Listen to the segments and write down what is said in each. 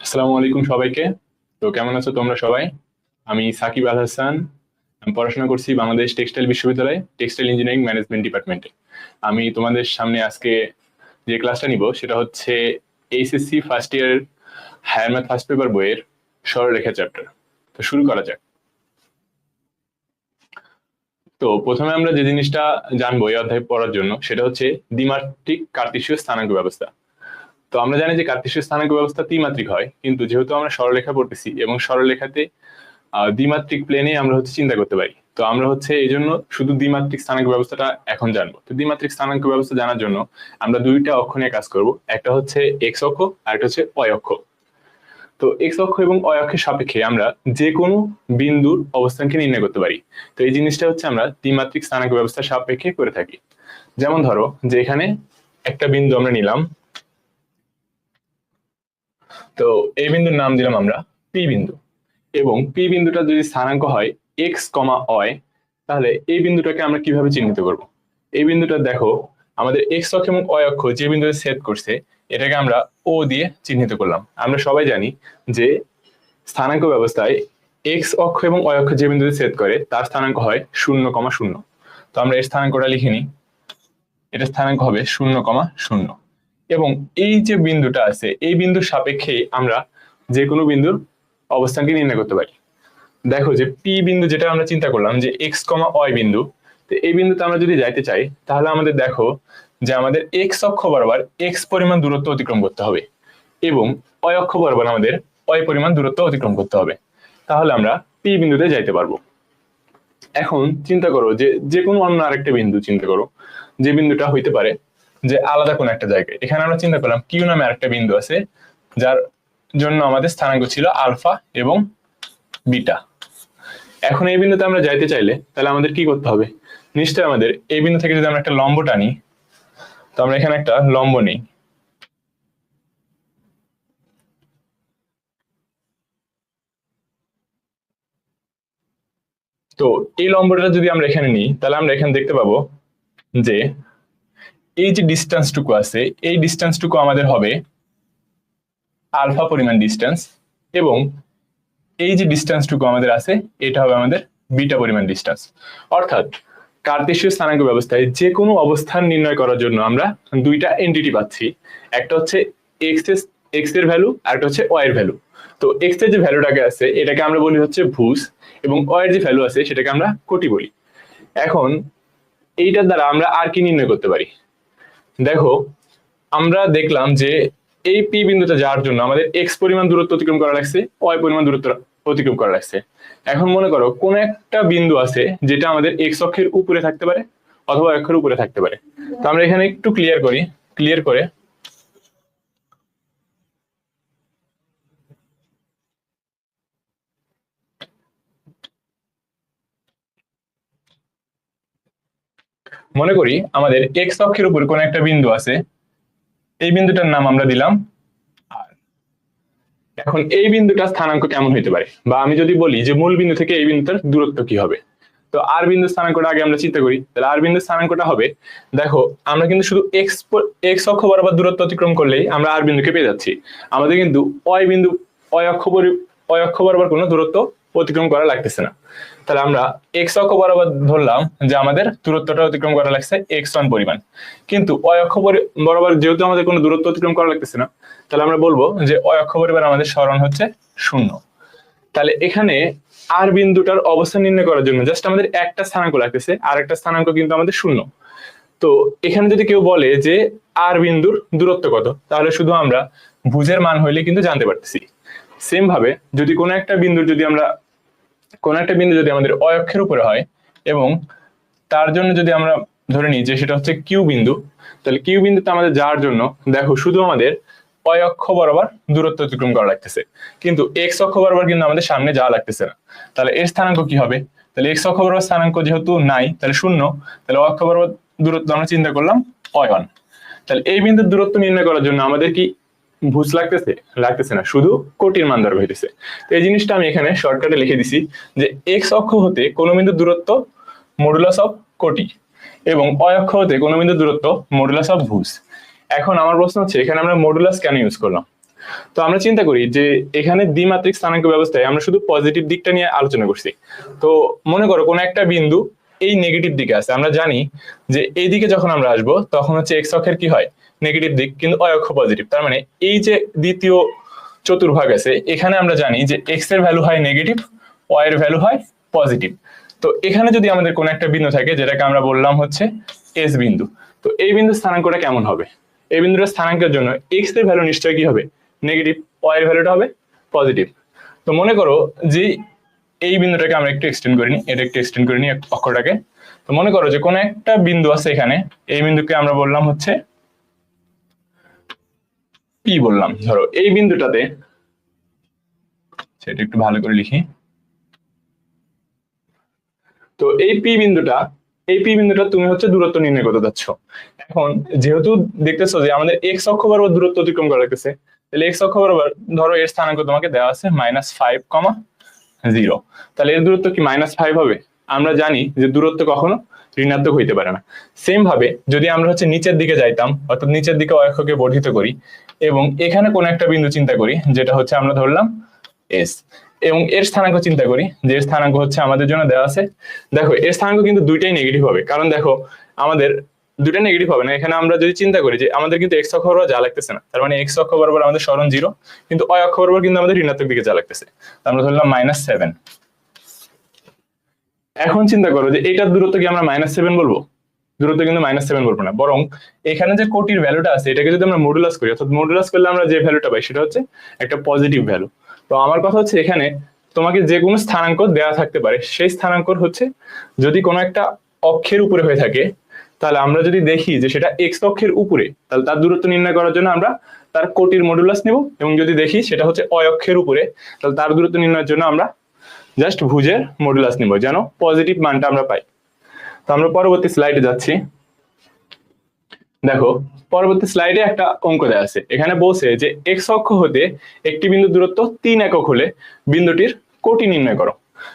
আসসালামু আলাইকুম সবাইকে। তো কেমন আছো তোমরা সবাই? আমি সাকিব আল হাসান। আমি পড়াশোনা করছি বাংলাদেশ টেক্সটাইল বিশ্ববিদ্যালয়ে টেক্সটাইল ইঞ্জিনিয়ারিং ম্যানেজমেন্ট ডিপার্টমেন্টে। আমি তোমাদের সামনে আজকে যে ক্লাসটা নিব সেটা হচ্ছে HSC first year higher math first paper বইয়ের সরলরেখা চ্যাপ্টার। তো শুরু করা যাক। তো প্রথমে আমরা যে জিনিসটা জানবো এই অধ্যায় পড়ার জন্য সেটা হচ্ছে দ্বিমাত্রিক কার্তেশীয় স্থানাঙ্ক ব্যবস্থা। তো আমরা জানি যে কার্তেশীয় স্থানাঙ্ক ব্যবস্থা ত্রিমাত্রিক হয়, কিন্তু যেহেতু আমরা সরলরেখা পড়তেছি এবং সরলরেখাতে দ্বিমাত্রিক প্লেনে আমরা চিন্তা করতে পারি, তো আমরা এই জন্য শুধু দ্বিমাত্রিক স্থানাঙ্ক ব্যবস্থাটা এখন জানবো। তো দ্বিমাত্রিক স্থানাঙ্ক ব্যবস্থা জানার জন্য আমরা দুইটা অক্ষ নিয়ে কাজ করব, একটা হচ্ছে এক্স অক্ষ আর একটা হচ্ছে ওয়াই অক্ষ। তো এক্স অক্ষ এবং ওয়াই অক্ষের সাপেক্ষে আমরা যে কোনো বিন্দুর অবস্থানকে নির্ণয় করতে পারি। তো এই জিনিসটা আমরা দ্বিমাত্রিক স্থানাঙ্ক ব্যবস্থার সাপেক্ষে করে থাকি। যেমন ধরো যে এখানে একটা বিন্দু আমরা নিলাম, তো এই বিন্দুর নাম দিলাম আমরা পি বিন্দু, এবং পি বিন্দুটা যদি স্থানাঙ্ক হয় এক্স কমা ওয়াই, তাহলে এই বিন্দুটাকে আমরা কিভাবে চিহ্নিত করব? এই বিন্দুটা দেখো, আমাদের এক্স অক্ষ এবং ওয়াই অক্ষ যে বিন্দুতে ছেদ করছে এটাকে আমরা ও দিয়ে চিহ্নিত করলাম। আমরা সবাই জানি যে স্থানাঙ্ক ব্যবস্থায় এক্স অক্ষ এবং ওয়াই অক্ষ যে বিন্দুতে ছেদ করে তার স্থানাঙ্ক হয় 0,0। তো আমরা এর স্থানাঙ্কটা লিখে নিই, এটা স্থানাঙ্ক হবে 0,0। এবং এই যে বিন্দুটা আছে এই বিন্দুর সাপেক্ষে আমরা যে কোনো বিন্দুর অবস্থানকে নির্ণয় করতে পারি। দেখো যে পি বিন্দু যেটা আমরা চিন্তা করলাম যে এক্স কমা ওয়াই বিন্দু, তো এই বিন্দুতে আমরা যদি যাইতে চাই তাহলে আমাদের দেখো যে আমাদের এক্স অক্ষ বরাবর এক্স পরিমাণ দূরত্ব অতিক্রম করতে হবে এবং ওয়াই অক্ষ বরাবর আমাদের ওয়াই পরিমাণ দূরত্ব অতিক্রম করতে হবে, তাহলে আমরা পি বিন্দুতে যাইতে পারবো। এখন চিন্তা করো যে যে কোনো অন্য আরেকটা বিন্দু চিন্তা করো, যে বিন্দুটা হইতে পারে যে আলাদা কোনো একটা জায়গায়। এখানে আমরা চিন্তা করলাম কিউ নামে আরেকটা বিন্দু আছে যার জন্য আমাদের স্থানাঙ্ক ছিল আলফা এবং বিটা। এখন এই বিন্দুতে আমরা যাইতে চাইলে তাহলে আমাদের কি করতে হবে? নিশ্চয়ই আমাদের এই বিন্দু থেকে যদি আমরা একটা লম্ব টানি, তো আমরা এখানে একটা লম্ব নিই, তো এই লম্বটা যদি আমরা এখানে নিই তাহলে আমরা এখানে দেখতে পাবো যে এই যে ডিস্টেন্সটুকু আছে এই ডিস্টেন্সটুকু আমাদের হবে আলফা পরিমাণ ডিস্টেন্স, এবং এই যে ডিস্টেন্সটুকু আমাদের আছে এটা হবে আমাদের বিটা পরিমাণ ডিস্টেন্স। অর্থাৎ কার্তেশীয় স্থানাঙ্ক ব্যবস্থায় যে কোনো অবস্থান নির্ণয় করার জন্য আমরা দুইটা এন্টিটি পাচ্ছি, একটা হচ্ছে এক্স এর ভ্যালু আর একটা হচ্ছে ওয়াই এর ভ্যালু। তো এক্স এর যে ভ্যালুটাকে আছে এটাকে আমরা বলি হচ্ছে ভুজ, এবং ওয়াই এর যে ভ্যালু আছে সেটাকে আমরা কোটি বলি। এখন এইটার দ্বারা আমরা আর কি নির্ণয় করতে পারি? দেখো আমরা দেখলাম যে এই পি বিন্দুতে যাওয়ার জন্য আমাদের এক্স পরিমাণ দূরত্ব অতিক্রম করা লাগছে, ওয়াই পরিমাণ দূরত্ব অতিক্রম করা লাগছে। এখন মনে করো কোন একটা বিন্দু আছে যেটা আমাদের এক্স অক্ষের উপরে থাকতে পারে অথবা অক্ষের উপরে থাকতে পারে। তো আমরা এখানে একটু ক্লিয়ার করি, ক্লিয়ার করে মনে করি আমাদের এক্স অক্ষের উপরে কোন একটা বিন্দু আছে, এই বিন্দুটার নাম আমরা দিলাম আর। এখন এই বিন্দুটার স্থানাঙ্ক কেমন হইতে পারে, বা আমি যদি বলি যে মূল বিন্দু থেকে এই বিন্দুটার দূরত্ব কি হবে, তো আর বিন্দুর স্থানাঙ্কটা আগে আমরা চিন্তা করি। তাহলে আর বিন্দুর স্থানাঙ্কটা হবে, দেখো আমরা কিন্তু শুধু এক্স অক্ষ বরাবর দূরত্ব অতিক্রম করলেই আমরা আর বিন্দুকে পেয়ে যাচ্ছি। আমাদের কিন্তু ওয়াই বিন্দু ওয়াই অক্ষ বরাবর কোনো দূরত্ব অতিক্রম করা লাগতেছে না। তাহলে আমরা এক্স অক্ষ বরাবর ধরলাম যে আমাদের দূরত্বটা অতিক্রম করা লাগছে x1 পরিমাণ, কিন্তু ওয়াই অক্ষ বরাবর যেহেতু আমাদের কোনো দূরত্ব অতিক্রম করা লাগতেছে না, তাহলে আমরা বলবো যে ওয়াই অক্ষ বরাবর আমাদের সরণ হচ্ছে 0। তাহলে এখানে আর বিন্দুটার অবস্থান নির্ণয় করার জন্য জাস্ট আমাদের একটা স্থানাঙ্ক লাগতেছে, আর একটা স্থানাঙ্ক কিন্তু আমাদের 0। তো এখানে যদি কেউ বলে যে আর বিন্দুর দূরত্ব কত, তাহলে শুধু আমরা ভুজের মান হইলে কিন্তু জানতে পারতেছি। সেম ভাবে যদি কোনো একটা বিন্দু যদি আমাদের ওয়াই অক্ষের উপরে হয় এবং তার জন্য যদি আমরা ধরে নিই যে সেটা হচ্ছে কিউ বিন্দু, তাহলে কিউ বিন্দুতে আমাদের যাওয়ার জন্য দেখো শুধু আমাদের ওয়াই অক্ষ বরাবর দূরত্ব অতিক্রম করা লাগতেছে, কিন্তু এক্স অক্ষ বরাবর কিন্তু আমাদের সামনে যাওয়া লাগতেছে না। তাহলে এর স্থানাঙ্ক কি হবে? তাহলে এক্স অক্ষ বরাবর স্থানাঙ্ক যেহেতু নাই তাহলে 0, তাহলে ওয়াই অক্ষ বরাবর দূরত্ব আমরা চিন্তা করলাম y1। তাহলে এই বিন্দুর দূরত্ব নির্ণয় করার জন্য আমাদের কি ভুজ লাগতেছে না, শুধু কোটির মান দরকার হইতেছে। তো এই জিনিসটা আমি এখানে শর্টকাটে লিখে দিছি যে এক্স অক্ষ হতে কোনো বিন্দুর দূরত্ব মডুলাস অফ কোটি, এবং ওয়াই অক্ষ হতে কোনো বিন্দুর দূরত্ব মডুলাস অফ ভুজ। এখন আমার প্রশ্ন হচ্ছে এখানে আমরা মডুলাস কেন ইউজ করলাম? তো আমরা চিন্তা করি যে এখানে দ্বিমাত্রিক স্থানাঙ্ক ব্যবস্থায় আমরা শুধু পজিটিভ দিকটা নিয়ে আলোচনা করছি। তো মনে করো কোনো একটা বিন্দু এই নেগেটিভ দিকে আছে, আমরা জানি যে এই দিকে যখন আমরা আসবো তখন হচ্ছে এক্স অক্ষের কি হয় নেগেটিভ দিক, কিন্তু অয় অক্ষ পজিটিভ। তার মানে এই যে দ্বিতীয় চতুর্ভাগ আছে এখানে আমরা জানি যে এক্স এর ভ্যালু হয় নেগেটিভ, ওয়াই এর ভ্যালু হয় পজিটিভ। তো এখানে যদি আমাদের কোনো একটা বিন্দু থাকে যেটাকে আমরা বললাম হচ্ছে এস বিন্দু, তো এই বিন্দুর স্থানাঙ্কটা কেমন হবে? এই বিন্দুর স্থানাঙ্কের জন্য এক্স এর ভ্যালু নিশ্চয়ই কি হবে নেগেটিভ, ওয়াই এর ভ্যালুটা হবে পজিটিভ। তো মনে করো যে এই বিন্দুটাকে আমরা একটু এক্সটেন্ড করে নিই, এটা একটু এক্সটেন্ড করে নিই অক্ষরটাকে। তো মনে করো যে কোনো একটা বিন্দু আছে এখানে, এই বিন্দুকে আমরা বললাম হচ্ছে পি বললাম। ধরো এই বিন্দুটাতে, সেটা একটু ভালো করে লিখি। তো এই পি বিন্দুটা তুমি হচ্ছে দূরত্ব নির্ণয় করতে যাচ্ছ। এখন যেহেতু দেখতেছো যে আমাদের এক্স অক্ষ বরাবর দূরত্ব অতিক্রম করা লাগতেছে, তাহলে এক্স অক্ষ বরাবর ধরো এর স্থানাঙ্ক তোমাকে দেওয়া আছে -5,0, তাহলে এর দূরত্ব কি -5 হবে? আমরা জানি যে দূরত্ব কখনো ঋণাত্মক হইতে পারে না। সেম ভাবে যদি আমরা হচ্ছে নিচের দিকে যাইতাম, অর্থাৎ নিচের দিকে অক্ষকে বর্ধিত করি এবং এখানে কোন একটা বিন্দু চিন্তা করি যেটা হচ্ছে আমরা ধরলাম এস, এবং এর স্থানাঙ্ক চিন্তা করি যে এর স্থানাঙ্ক হচ্ছে আমাদের জন্য দেওয়া আছে। দেখো এর স্থানাঙ্ক কিন্তু দুইটাই নেগেটিভ হবে, কারণ দেখো আমাদের দুইটা নেগেটিভ হবে না। এখানে আমরা যদি চিন্তা করি যে আমাদের কিন্তু এক্স অক্ষ বরাবর যা লাগতেছে না, তার মানে এক্স অক্ষ বরাবর আমাদের সরণ 0, কিন্তু অয় অক্ষ বরাবর কিন্তু আমাদের ঋণাত্মক দিকে যা লাগতেছে, আমরা ধরলাম -7। এখন চিন্তা করো যে এটার দূরত্ব কি আমরা -7 বলবো? দূরত্ব কিন্তু -7 বলবো না, বরং এখানে যে কোটির ভ্যালুটা আছে এটাকে যদি আমরা মডুলাস করি, অর্থাৎ মডুলাস করলে আমরা যে ভ্যালুটা পাই সেটা হচ্ছে একটা পজিটিভ ভ্যালু। তো আমার কথা হচ্ছে এখানে তোমাকে যে কোনো স্থানাঙ্ক দেওয়া থাকতে পারে, সেই স্থানাঙ্ক হচ্ছে যদি কোনো একটা অক্ষের উপরে হয়ে থাকে, তাহলে আমরা যদি দেখি যে সেটা এক্স অক্ষের উপরে, তাহলে তার দূরত্ব নির্ণয় করার জন্য আমরা তার কোটির মডুলাস নিব, এবং যদি দেখি সেটা হচ্ছে অয় অক্ষের উপরে, তাহলে তার দূরত্ব নির্ণয়ের জন্য আমরা জাস্ট ভুজের মডুলাস নিব, যেন পজিটিভ মানটা আমরা পাই। তো আমরা পরবর্তী স্লাইডে যাচ্ছি। দেখো পরবর্তী স্লাইডে একটা অঙ্ক দেওয়া আছে, এখানে বলছে যে এক্স অক্ষ হতে একটি বিন্দুর দূরত্ব 3 একক হলে বিন্দুটির কোটি নির্ণয় করো।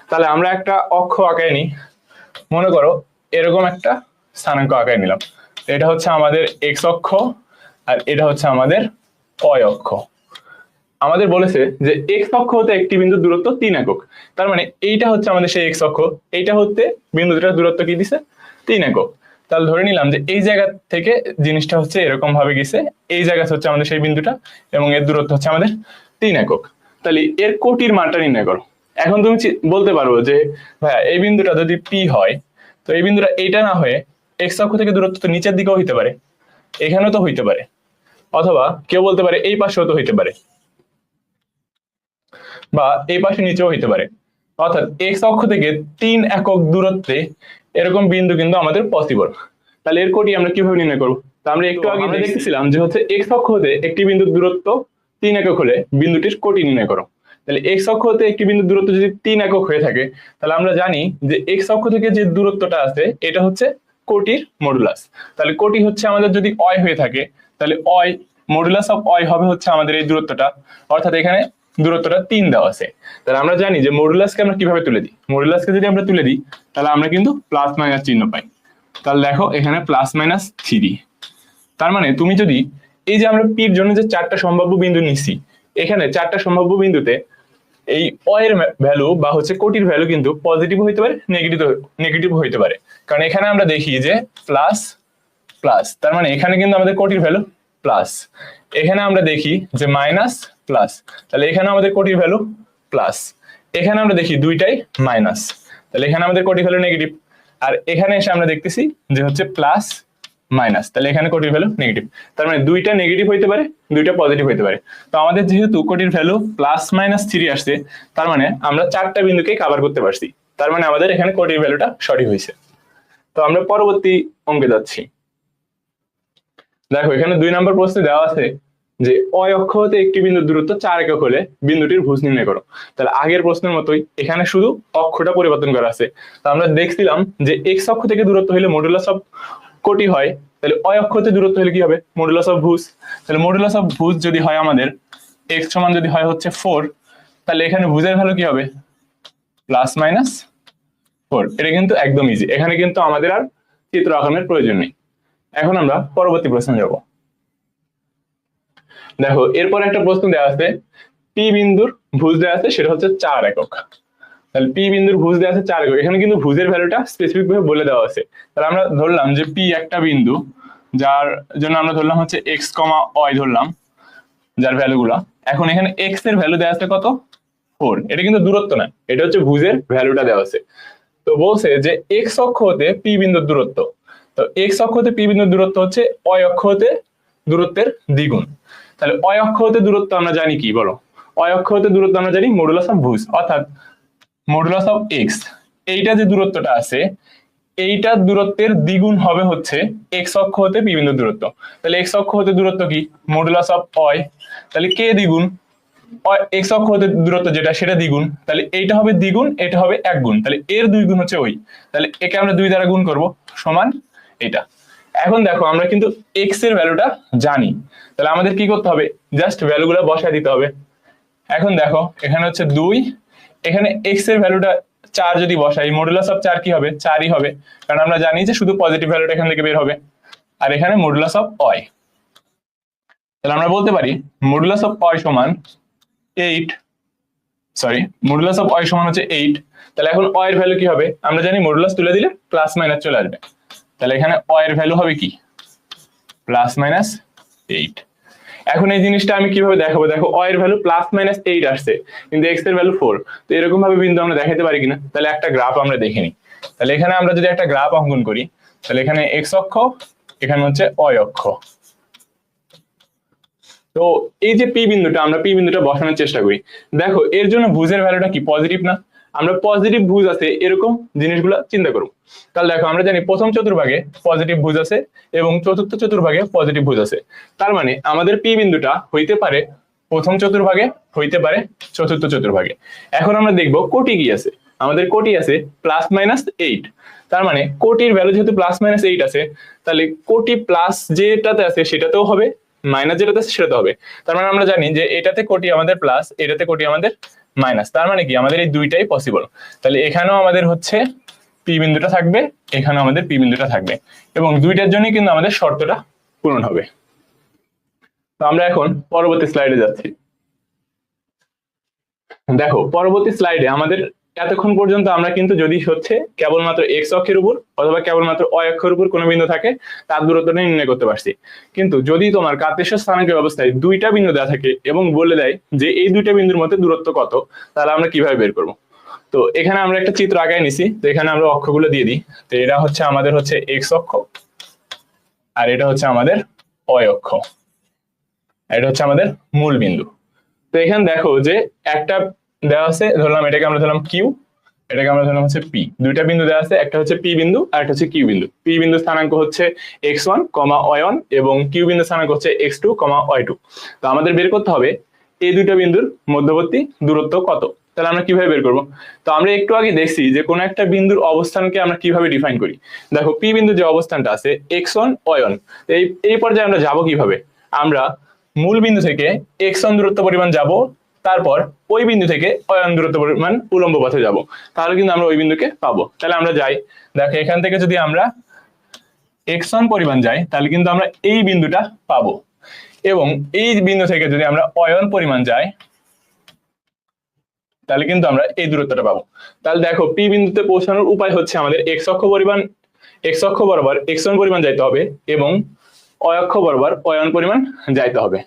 তাহলে আমরা একটা অক্ষ আঁকায় নিই, মনে করো এরকম একটা স্থানাঙ্ক আঁকায় নিলাম। এটা হচ্ছে আমাদের এক্স অক্ষ আর এটা হচ্ছে আমাদের ওয়াই অক্ষ। আমাদের বলেছে যে এক্স অক্ষ হতে একটি বিন্দুর দূরত্ব 3 একক, তার মানে এইটা হচ্ছে আমাদের সেই এক্স অক্ষ, এইটা হতে বিন্দুটার দূরত্ব কি দিছে 3 একক। তাহলে ধরে নিলাম যে এই জায়গা থেকে জিনিসটা হচ্ছে এরকম ভাবে গেছে, এই জায়গা হচ্ছে আমাদের সেই বিন্দুটা এবং এর দূরত্ব হচ্ছে আমাদের 3 একক। তাহলে এর কোটির মানটা নির্ণয় করো। এখন তুমি বলতে পারো যে ভাইয়া এই বিন্দুটা যদি পি হয়, তো এই বিন্দুটা এইটা না হয়ে এক্স অক্ষ থেকে দূরত্ব তো নিচের দিকেও হইতে পারে, এখানেও তো হইতে পারে, অথবা কেউ বলতে পারে এই পাশেও তো হইতে পারে, বা এই পাশে নিচেও হইতে পারে। অর্থাৎ এক্স অক্ষ থেকে 3 একক দূরত্বে এরকম বিন্দু কিন্তু আমাদের পসিবল। তাহলে এর কোটি আমরা কিভাবে নির্ণয় করবো? তা আমরা একটু আগে দেখতেছিলাম যে হচ্ছে এক্স অক্ষ হতে একটি বিন্দুর দূরত্ব 3 একক হলে বিন্দুটির কোটি নির্ণয় করো। তাহলে এক্স অক্ষ হতে একটি বিন্দুর দূরত্ব যদি 3 একক হয়ে থাকে, তাহলে আমরা জানি যে এক্স অক্ষ থেকে যে দূরত্বটা আছে এটা হচ্ছে কোটির মডুলাস। তাহলে কোটি হচ্ছে আমাদের যদি অয় হয়ে থাকে, তাহলে অয় মডুলাস অফ অয় হবে হচ্ছে আমাদের এই দূরত্বটা, অর্থাৎ এখানে দূরত্বটা 3 দেওয়া আছে। তাহলে আমরা জানি যে মডুলাসকে আমরা কিভাবে তুলে দিই, মডুলাসকে যদি আমরা তুলে দিই তাহলে আমরা কিন্তু প্লাস মাইনাস চিহ্ন পাই। তাহলে দেখো এখানে +-3, তার মানে তুমি যদি এই যে আমরা পির জন্য যে 4টা সম্ভাব্য বিন্দু নিছি, এখানে 4টা সম্ভাব্য বিন্দুতে এই অয়ের ভ্যালু বা হচ্ছে কোটির ভ্যালু কিন্তু পজিটিভ হইতে পারে, নেগেটিভ হইতে পারে। কারণ এখানে আমরা দেখি যে প্লাস প্লাস, তার মানে এখানে কিন্তু আমাদের কোটির ভ্যালু প্লাস, এখানে আমরা দেখি যে মাইনাস প্লাস, তাহলে এখানে আমাদের কোটির ভ্যালু প্লাস, এখানে আমরা দেখি দুইটাই মাইনাস, তাহলে এখানে আমাদের কোটির ভ্যালু নেগেটিভ, আর এখানে এসে আমরা দেখতেছি যে হচ্ছে প্লাস মাইনাস, তাহলে এখানে কোটির ভ্যালু নেগেটিভ। তার মানে দুইটা নেগেটিভ হইতে পারে, দুইটা পজিটিভ হইতে পারে। তো আমাদের যেহেতু কোটির ভ্যালু +-3 আসছে, তার মানে আমরা 4টা বিন্দুকে কভার করতে পারছি, তার মানে আমাদের এখানে কোটির ভ্যালুটা সঠিক হয়েছে। তো আমরা পরবর্তী অঙ্কে যাচ্ছি। দেখো এখানে 2 নম্বর প্রশ্নে দেওয়া আছে যে অয় অক্ষ হতে একটি বিন্দুর দূরত্ব 4 একক হলে বিন্দুটির ভুজ নির্ণয় করো। তাহলে আগের প্রশ্নের মতোই এখানে শুধু অক্ষটা পরিবর্তন করা আছে। তো আমরা দেখছিলাম যে এক্স অক্ষ থেকে দূরত্ব হলে মডুলাস অফ কোটি হয়, তাহলে অয় অক্ষ হতে দূরত্ব হলে কি হবে মডুলাস অফ ভুজ। তাহলে মডুলাস অফ ভুজ যদি হয় আমাদের এক্স সমান যদি হয় হচ্ছে 4, তাহলে এখানে ভুজের ভ্যালু কি হবে +-4। এটা কিন্তু একদম ইজি, এখানে কিন্তু আমাদের আর চিত্র আঁকানোর প্রয়োজন নেই। এখন আমরা পরবর্তী প্রশ্নে যাব। দেখো এরপর একটা প্রশ্ন দেওয়া আছে, পি বিন্দুর ভুজ দেওয়া আছে, সেটা হচ্ছে 4 একক। তাহলে পি বিন্দুর ভুজ দেওয়া আছে 4 একক, এখানে কিন্তু ভুজের ভ্যালুটা স্পেসিফিক ভাবে বলে দেওয়া আছে। তাহলে আমরা ধরলাম যে পি একটা বিন্দু, যার জন্য আমরা ধরলাম হচ্ছে এক্স কমা ওয়াই ধরলাম, যার ভ্যালুগুলো। এখন এখানে এক্স এর ভ্যালু দেওয়া আছে কত, 4। এটা কিন্তু দূরত্ব না, এটা হচ্ছে ভুজের ভ্যালুটা দেওয়া আছে। তো বলছে যে এক্স অক্ষ হতে পি বিন্দুর দূরত্ব, তো এক্স অক্ষ হতে পি বিন্দুর দূরত্ব হচ্ছে ওয়াই অক্ষ হতে দূরত্বের দ্বিগুণ। তাহলে ওয়াই অক্ষ হতে দূরত্ব আমরা জানি কি, বলো? ওয়াই অক্ষ হতে দূরত্ব আমরা জানি মডুলাস অফ ভুজ, অর্থাৎ মডুলাস অফ এক্স। এইটা যে দূরত্বটা আছে, এইটার দূরত্বের দ্বিগুণ হবে হচ্ছে এক্স অক্ষ হতে পি বিন্দুর দূরত্ব। তাহলে এক্স অক্ষ হতে দূরত্ব কি, মডুলাস অফ ওয়াই, তাহলে কে দ্বিগুণ, এক্স অক্ষ হতে দূরত্ব যেটা সেটা দ্বিগুণ, তাহলে এইটা হবে দ্বিগুণ, এটা হবে 1 গুণ, তাহলে এর 2 গুণ হচ্ছে ওই, তাহলে একে আমরা 2 দ্বারা গুণ করব সমান এটা। এখন দেখো আমরা কিন্তু এক্স এর ভ্যালুটা জানি, তাহলে আমাদের কি করতে হবে, জাস্ট ভ্যালুগুলো বসায় দিতে হবে। এখন দেখো এখানে হচ্ছে 2, এখানে এক্স এর ভ্যালুটা 4 যদি বসাই, মডুলাস অফ 4 কি হবে, 4ই হবে, কারণ আমরা জানি যে শুধু পজিটিভ ভ্যালুটা এখান থেকে বের হবে। আর এখানে মডুলাস অফ ওয়াই, তাহলে আমরা বলতে পারি মডুলাস অফ ওয়াই সমান 8, সরি মডুলাস অফ ওয়াই সমান হচ্ছে 8। তাহলে এখন ওয়াই এর ভ্যালু কি হবে, আমরা জানি মডুলাস তুলে দিলে প্লাস মাইনাস চলে আসবে, তাহলে এখানে ওয়াই এর ভ্যালু হবে কি, প্লাস মাইনাস 8। এখন এই জিনিসটা আমি কিভাবে দেখাবো, দেখো ওয়াই এর ভ্যালু প্লাস মাইনাস 8 আসছে, কিন্তু এক্স এর ভ্যালু 4, তো এরকম ভাবে বিন্দু আমরা দেখাতে পারি কিনা, তাহলে একটা গ্রাফ আমরা দেখে নিই। তাহলে এখানে আমরা যদি একটা গ্রাফ অঙ্কন করি, তাহলে এখানে এক্স অক্ষ, এখানে হচ্ছে ওয়াই অক্ষ। তো এই যে পি বিন্দুটা, আমরা পি বিন্দুটা বসানোর চেষ্টা করি, দেখো এর জন্য ভুজের ভ্যালুটা কি, পজিটিভ না? আমরা পজিটিভ ভুজ আছে এরকম জিনিসগুলো চিন্তা করব। তাহলে দেখো আমরা জানি প্রথম চতুর্ভাগে পজিটিভ ভুজ আছে এবং চতুর্থ চতুর্ভাগে পজিটিভ ভুজ আছে, তার মানে আমাদের পি বিন্দুটা হইতে পারে প্রথম চতুর্ভাগে, হইতে পারে চতুর্থ চতুর্ভাগে। এখন আমরা দেখব কোটি কি আছে, আমাদের কোটি আছে প্লাস মাইনাস 8, তার মানে কোটির ভ্যালু যেহেতু প্লাস মাইনাস 8 আছে, তাহলে কোটি প্লাস যেটাতে আছে সেটাতেও হবে, মাইনাস যেটাতে আছে সেটাতে হবে। তার মানে আমরা জানি যে এটাতে কোটি আমাদের প্লাস, এটাতে কোটি আমাদের মাইনাস, তার মানে কি আমাদের এই দুইটাই পসিবল। তাহলে এখানেও আমাদের হচ্ছে পি বিন্দুটা থাকবে, এখানেও আমাদের পি বিন্দুটা থাকবে, এবং দুইটার জন্যই কিন্তু আমাদের শর্তটা পূরণ হবে। তো আমরা এখন পরবর্তী স্লাইডে যাচ্ছি। দেখো পরবর্তী স্লাইডে আমাদের এতক্ষণ পর্যন্ত আমরা কিন্তু যদি হচ্ছে কেবলমাত্র এক্স অক্ষের উপর অথবা কেবলমাত্র ওয়াই অক্ষের উপর কোনো বিন্দু থাকে তার দূরত্বটা নির্ণয় করতে পারছি, কিন্তু যদি তোমার কার্তেশীয় স্থানাঙ্কের অবস্থায় দুইটা বিন্দু দেওয়া থাকে এবং বলে দেয় যে এই দুইটা বিন্দুর মধ্যে দূরত্ব কত, তাহলে আমরা কিভাবে বের করব? তো এখানে আমরা একটা চিত্র আঁকায় নিছি, তো এখানে আমরা অক্ষগুলো দিয়ে দিই। তো এটা হচ্ছে আমাদের হচ্ছে এক্স অক্ষ, আর এটা হচ্ছে আমাদের ওয়াই অক্ষ, এটা হচ্ছে আমাদের মূল বিন্দু। তো এখানে দেখো যে একটা দেওয়া আছে, ধরলাম এটাকে আমরা ধরলাম কিউ, এটাকে আমরা ধরলাম হচ্ছে পি, দুইটা বিন্দু দেওয়া আছে, একটা হচ্ছে পি বিন্দু আর একটা হচ্ছে কিউ বিন্দু। পি বিন্দু স্থানাঙ্ক হচ্ছে x1, y1 এবং কিউ বিন্দু স্থানাঙ্ক হচ্ছে x2, y2। তো আমাদের বের করতে হবে এই দুইটা বিন্দুর মধ্যবর্তী দূরত্ব কত। তাহলে আমরা কিভাবে বের করব? তো আমরা একটু আগে দেখছি যে কোন একটা বিন্দুর অবস্থানকে আমরা কিভাবে ডিফাইন করি। দেখো পি বিন্দু যে অবস্থানটা আছে x1, y1, এই পর্যায়ে আমরা যাব কিভাবে, আমরা মূল বিন্দু থেকে x1 দূরত্ব পরিমাণ যাব, তারপর ওই বিন্দু থেকে y1 দূরত্ব পরিমাণ উলম্ব পথে যাব, তাহলে কিন্তু আমরা ওই বিন্দুকে পাবো। তাহলে আমরা যাই, দেখো এখান থেকে যদি আমরা x1 পরিমাণ যাই তাহলে কিন্তু আমরা এই বিন্দুটা পাবো, এবং এই বিন্দু থেকে যদি আমরা y1 পরিমাণ যাই তাহলে কিন্তু আমরা এই দূরত্বটা পাবো। তাহলে দেখো পি বিন্দুতে পৌঁছানোর উপায় হচ্ছে আমাদের x অক্ষ বরাবর x1 পরিমাণ যাইতে হবে এবং y অক্ষ বরাবর y1 পরিমাণ যাইতে হবে।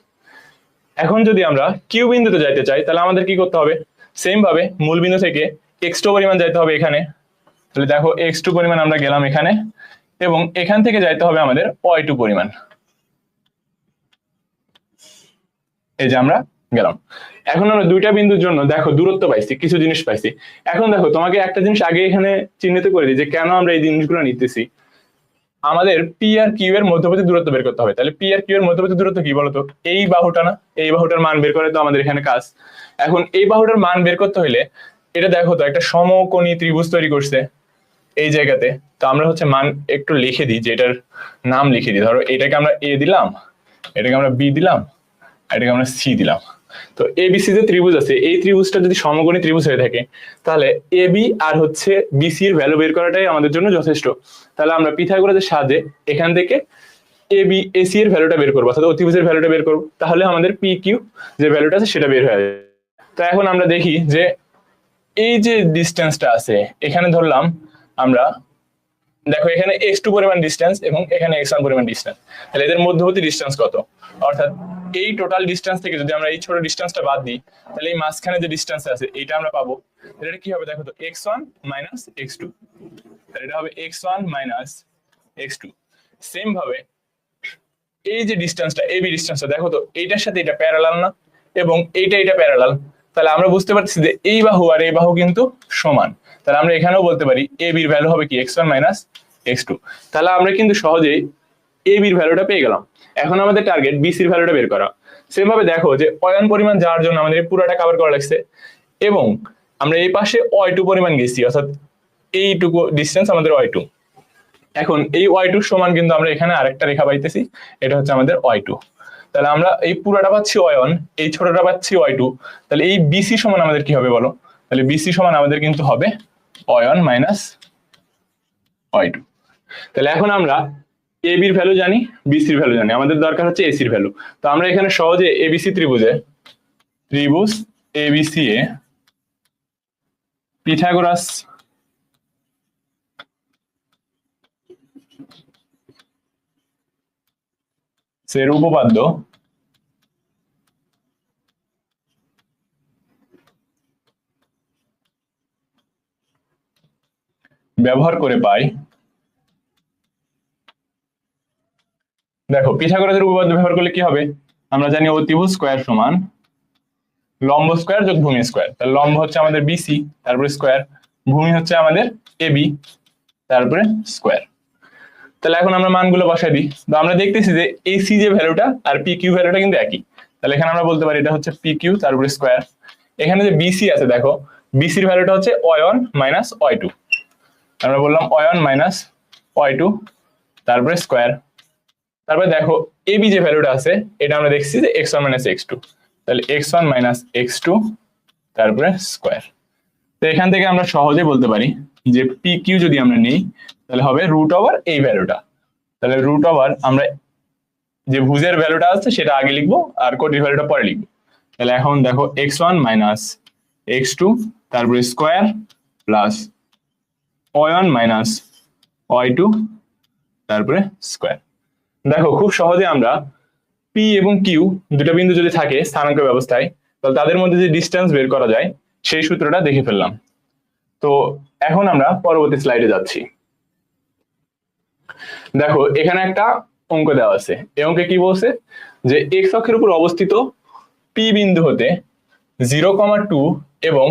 এখন যদি আমরা কিউ বিন্দুতে যাইতে চাই তাহলে আমাদের কি করতে হবে, সেম ভাবে মূল বিন্দু থেকে x2 পরিমাণ যাইতে হবে এখানে। তাহলে দেখো x2 পরিমাণ আমরা গেলাম এখানে, এবং এখান থেকে যাইতে হবে আমাদের y2 পরিমাণ, এই যে আমরা গেলাম। এখন আমরা দুইটা বিন্দুর জন্য দেখো দূরত্ব পাইছি, কিছু জিনিস পাইছি। এখন দেখো তোমাকে একটা জিনিস আগে এখানে চিহ্নিত করে দিই যে কেন আমরা এই জিনিসগুলো নিতেছি। আমাদের পি আর কিউ এর মধ্যবর্তী দূরত্ব বের করতে হবে। তাহলে পি আর কিউ এর মধ্যবর্তী দূরত্ব কি বলতো, এই বাহুটা না, এই বাহুটার মান বের করে তো আমাদের এখানে কাজ। এখন এই বাহুটার মান বের করতে হইলে এটা দেখো তো একটা সমকোণী ত্রিভুজ তৈরি করছে এই জায়গাতে। তো আমরা হচ্ছে মান একটু লিখে দিই, যে এটার নাম লিখে দিই। ধরো এটাকে আমরা এ দিলাম, এটাকে আমরা বি দিলাম, আর এটাকে আমরা সি দিলাম। তো এবিসি যে ত্রিভুজ আছে, এই ত্রিভুজটা যদি সমকোণী ত্রিভুজ হয়ে থাকে তাহলে এবি আর হচ্ছে বিসি এর ভ্যালু বের করাটাই আমাদের জন্য যথেষ্ট। তাহলে আমরা পিথাগোরাসের সাহায্যে এখান থেকে এ বি এসি এর ভ্যালুটা বের করবো, অর্থাৎ অতিভুজের ভ্যালুটা বের করবো, তাহলে আমাদের পি কিউ যে ভ্যালুটা আছে সেটা বের হয়ে যাবে। তো এখন আমরা দেখি যে এই যে ডিস্টেন্সটা আছে এখানে ধরলাম আমরা, দেখো এখানে x2 পরিমাণ ডিস্টেন্স এবং এখানে x1 পরিমাণ ডিস্টেন্স, তাহলে এদের মধ্যবর্তী ডিস্টেন্স কত? অর্থাৎ এই টোটাল ডিস্টেন্স থেকে যদি আমরা এই ছোট ডিস্টেন্সটা বাদ দিই তাহলে এই মাঝখানে যে ডিস্টেন্স আছে এটা আমরা পাবো। এটা কি হবে দেখো তো, x1 মাইনাস x2, তাহলে এটা হবে x1 মাইনাস x2। সেম ভাবে এই যে ডিস্টেন্সটা এবি ডিস্টেন্সটা দেখো তো, এইটার সাথে এটা প্যারালাল না এবং এটা প্যারালাল, তাহলে আমরা বুঝতে পারছি যে এই বাহু আর এই বাহু কিন্তু সমান। তাহলে আমরা এখানেও বলতে পারি এ বির ভ্যালু হবে কি x1 মাইনাস x2। তাহলে আমরা কিন্তু সহজেই এ বির ভ্যালুটা পেয়ে গেলাম। এখন আমাদের টার্গেট বিসির ভ্যালুটা বের করা। সেম ভাবে দেখো যে অয়ন পরিমাণ যাওয়ার জন্য আমাদের পুরোটা কভার করা লাগছে এবং আমরা এই পাশে y2 পরিমাণ গেছি, অর্থাৎ এইটুকু ডিস্টেন্স আমাদের y2। এখন এই y2 সমান কিন্তু আমরা এখানে আরেকটা রেখা পাইতেছি, এটা হচ্ছে আমাদের y2। তাহলে আমরা এই পুরোটা পাচ্ছি অয়ন, এই ছোটটা পাচ্ছি y2, তাহলে এই বিসি সমান আমাদের কি হবে বলো? তাহলে বিসি সমান আমাদের কিন্তু হবে অয়ন মাইনাস y2। তাহলে এখন আমরা এ বির ভ্যালু জানি, বিসির ভ্যালু জানি, আমাদের দরকার হচ্ছে এসির ভ্যালু। তো আমরা এখানে সহজে এবিসি ত্রিভুজ এবিসি এ পিথাগোরাস এর উপপাদ্য ব্যবহার করে পাই। দেখো পিথাগোরাসের উপপাদ্য ব্যবহার করলে কি হবে? আমরা জানি অতিভুজ স্কয়ার সমান লম্ব স্কয়ার যোগ ভূমি স্কয়ার। তাহলে লম্ব হচ্ছে আমাদের বিসি, তারপরে স্কয়ার, ভূমি হচ্ছে আমাদের এবি, তারপরে স্কয়ার। তাহলে এখন আমরা মানগুলো বসাই দিই। তো আমরা দেখতেছি যে এসি যে ভ্যালুটা আর পি কিউ ভ্যালুটা কিন্তু একই। তাহলে এখানে আমরা বলতে পারি এটা হচ্ছে পি কিউ তারপরে স্কয়ার। এখানে যে বিসি আছে দেখো, বিসির ভ্যালুটা হচ্ছে অয়ন মাইনাস y2। আমরা বললাম অয়ন মাইনাস y2 তারপরে স্কয়ার। তারপরে দেখো এবি যে ভ্যালুটা আছে এটা আমরা দেখছি যে x1 মাইনাস x2, তাহলে x1 মাইনাস x2 তারপরে স্কয়ার। তো এখান থেকে আমরা সহজে বলতে পারি যে পি কিউ যদি আমরা নিই তাহলে হবে রুট ওভার এই ভ্যালুটা। তাহলে রুট ওভার আমরা যে ভুজের ভ্যালুটা আছে সেটা আগে লিখবো আর কোটির ভ্যালুটা পরে লিখবো। তাহলে এখন দেখো x1 মাইনাস x2 তারপরে square plus y1 minus y2 তারপরে স্কয়ার। দেখো খুব সহজে আমরা পি এবং কিউ দুটো বিন্দু যদি থাকে স্থানাঙ্ক ব্যবস্থায়, তাহলে তাদের মধ্যে যে ডিস্টেন্স বের করা যায় সেই সূত্রটা দেখে ফেললাম। তো এখন আমরা পরবর্তী স্লাইডে যাচ্ছি। দেখো এখানে একটা অঙ্ক দেওয়া আছে। এই অঙ্কে কি বলছে যে এক্স অক্ষের উপর অবস্থিত পি বিন্দু হতে 0,2 এবং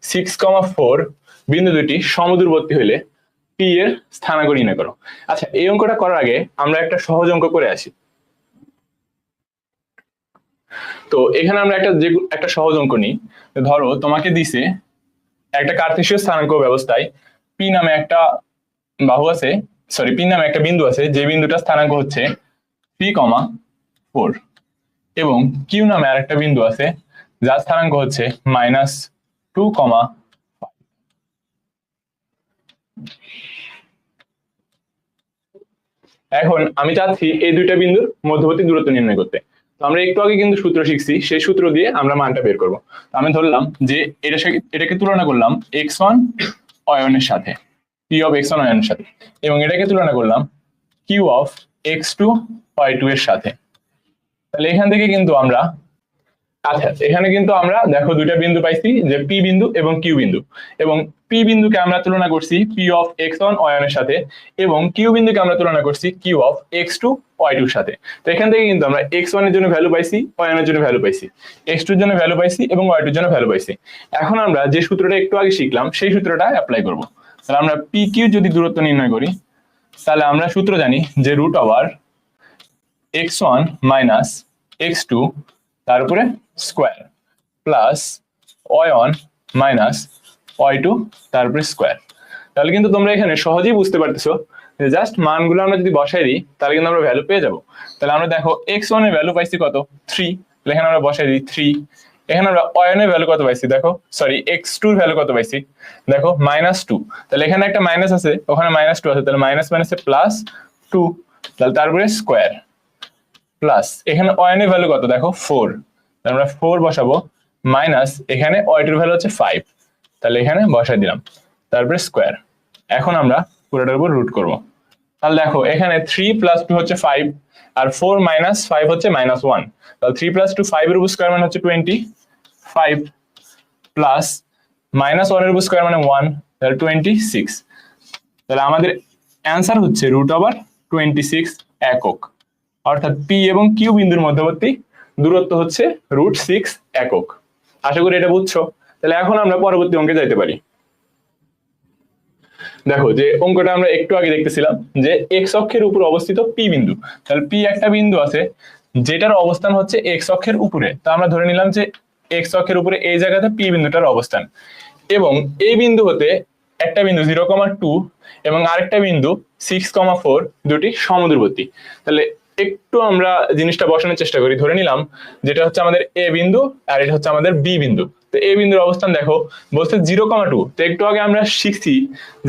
6,4 বিন্দু দুটি সমদূরবর্তী হইলে পি এর স্থানাঙ্ক নির্ণয় করো। আচ্ছা, এই অঙ্কটা করার আগে আমরা একটা সহজ অঙ্ক করে আসি। তো এখানে আমরা একটা সহজ অঙ্ক নিই। ধরো তোমাকে দিছে একটা কার্তেশীয় স্থানাঙ্ক ব্যবস্থায় পি নামে একটা বাহু আছে, সরি পি নামে একটা বিন্দু আছে, যে বিন্দুটা স্থানাঙ্ক হচ্ছে 3,4 এবং কিউ নামে আরেকটা বিন্দু আছে যার স্থানাঙ্ক হচ্ছে -2,5। এখন আমি চাচ্ছি এই দুইটা বিন্দুর মধ্যবর্তী দূরত্ব নির্ণয় করতে। তো আমরা একটু আগে কিন্তু সূত্র শিখছি, সেই সূত্র দিয়ে আমরা মানটা বের করবো। আমি ধরলাম যে এটাকে তুলনা করলাম x1 অয়নের সাথে, p of x1 অয়নের সাথে, এবং এটাকে তুলনা করলাম q of x2 y2 এর সাথে। তাহলে এখান থেকে কিন্তু আমরা, আচ্ছা এখানে কিন্তু আমরা দেখো দুইটা বিন্দু পাইছি যে পি বিন্দু এবং কিউ বিন্দু, এবং পি বিন্দুকে আমরা তুলনা করছি পি অফ x1 অয়নের সাথে এবং কিউ বিন্দুকে আমরা তুলনা করছি কিউ অফ x2 y2 এর সাথে। তো এখান থেকে কিন্তু আমরা x1 এর জন্য ভ্যালু পাইছি, অয়নের জন্য ভ্যালু পাইছি, x2 এর জন্য ভ্যালু পাইছি এবং y2 এর জন্য ভ্যালু পাইছি। এখন আমরা যে সূত্রটা একটু আগে শিখলাম সেই সূত্রটা অ্যাপ্লাই করব। তাহলে আমরা পি কিউ যদি দূরত্ব নির্ণয় করি তাহলে আমরা সূত্র জানি যে root over x1 minus x2 তারপরে square plus y1 minus y2 তারপরে স্কয়ার। তাহলে কিন্তু তোমরা এখানে সহজেই বুঝতে পারতেছো যে জাস্ট মানগুলো আমরা যদি বসাই দিই তাহলে কিন্তু আমরা ভ্যালু পেয়ে যাবো। তাহলে আমরা দেখো x1 এর ভ্যালু পাইছি কত 3, তাহলে এখানে আমরা বসাই দিই 3। এখানে আমরা y1 এর ভ্যালু কত পাইছি দেখো, সরি x2 এর ভ্যালু কত পাইছি দেখো -2, তাহলে এখানে একটা মাইনাস আছে ওখানে -2 আছে, তাহলে মাইনাস মাইনাসে প্লাস 2, তাহলে তারপরে স্কোয়ার প্লাস এখানে ওয়ান এর ভ্যালু কত দেখো 4, তাহলে আমরা 4 বসাবো মাইনাস এখানে ওয়াই টুর ভ্যালু হচ্ছে 5, তাহলে এখানে বসাই দিলাম, তারপরে স্কোয়ার। এখন আমরা পুরোটার উপর রুট করব। তাহলে দেখো এখানে 3 প্লাস 2 হচ্ছে 5 আর 4 মাইনাস 5 হচ্ছে -1, তাহলে 3 প্লাস 2 5 এর উপর স্কোয়ার মানে হচ্ছে 25 প্লাস -1 এর উপর স্কোয়ার মানে 1, তাহলে 26। তাহলে আমাদের অ্যান্সার হচ্ছে √26 একক, অর্থাৎ পি এবং কিউ বিন্দুর মধ্যবর্তী দূরত্ব হচ্ছে √6 একক। আশা করি এটা বুঝছো। তাহলে এখন আমরা পরবর্তী অঙ্কে যাইতে পারি। দেখো যে অঙ্কটা আমরা একটু আগে দেখতেছিলাম যে এক্স অক্ষের উপর অবস্থিত পি বিন্দু, তাহলে পি একটা বিন্দু আছে যেটার অবস্থান হচ্ছে এক্স অক্ষের উপরে। তো আমরা ধরে নিলাম যে এক্স অক্ষের উপরে এই জায়গাতে পি বিন্দুটার অবস্থান, এবং এই বিন্দু হতে একটা বিন্দু 0,2 এবং আরেকটা বিন্দু 6,4 দুটি সমদূরবর্তী। তাহলে একটু আমরা জিনিসটা বসানোর চেষ্টা করি। ধরে নিলাম যেটা হচ্ছে আমাদের এ বিন্দু আর এটা হচ্ছে আমাদের বি বিন্দু। তো এ বিন্দুর অবস্থান দেখো বলছে 0,2। তো একটু আগে আমরা শিখছি